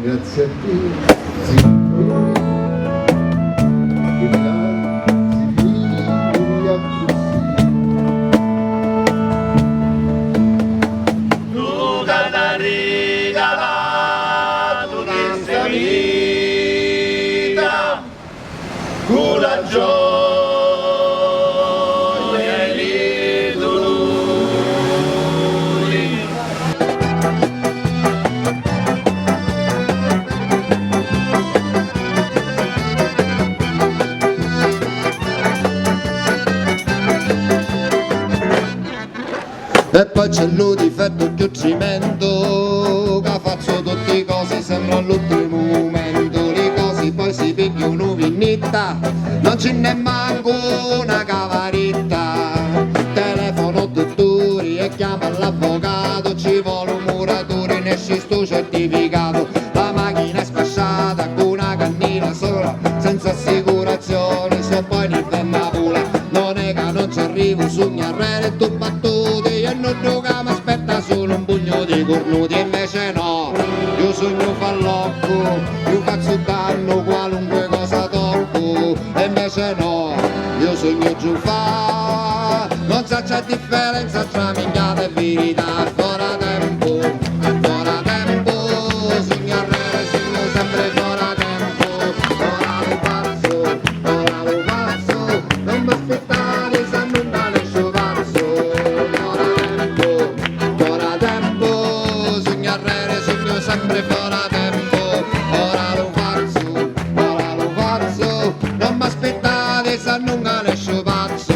Grazie a te, signori, che là si figlia così. Tu che l'hai regalato questa vita, con la gioia e i dolori. E poi c'è il difetto che cimento, che faccio tutte le cose sembra all'ultimo momento. Le cose poi si picchiano vignetta, non ce n'è manco una cavaretta. Telefono dottori e chiama l'avvocato, ci vuole un muratore, ne esce sto certificato. La macchina è spasciata con una cannina sola, senza assicurazione, se poi ne ferma vola. Non è che non ci arrivo, sogno a re e tu battute, e non che mi aspetta solo un pugno di cornuti. E invece no, io sogno fallocco, io cazzo danno qualunque cosa tocco. E invece no, io sogno giù fa, non so c'è differenza tra minchiata e verità. Ancora tempo, sogno a re, sogno sempre fuori tempo. Ora lo faccio, non mi aspettare se non dà nessuno pazzo. Ora tempo, sogno a re, sogno sempre fuori tempo. Ora lo faccio, non mi aspettate se non dà nessuno pazzo.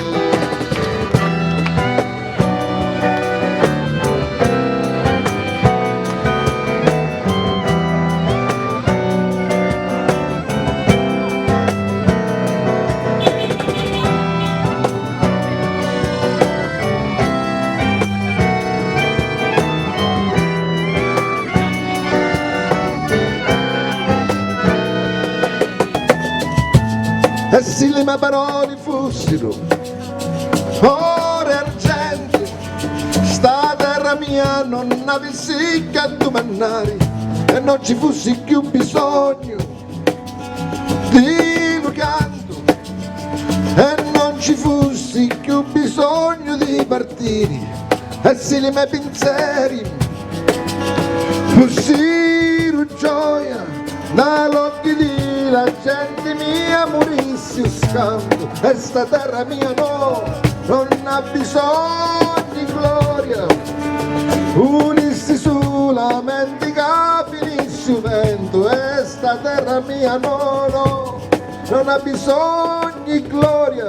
E se le mie parole fossero oro e argento, sta terra mia non avessi che domandare e non ci fosse più bisogno di un canto e non ci fosse più bisogno di partire. E se le mie pensieri fossero gioia dall'occhio di la gente mia morisse scambio. E sta terra mia no, non ha bisogno di gloria, unissi solamente che finisse il vento. E sta terra mia no, non ha bisogno di gloria,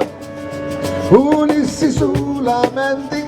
unissi solamente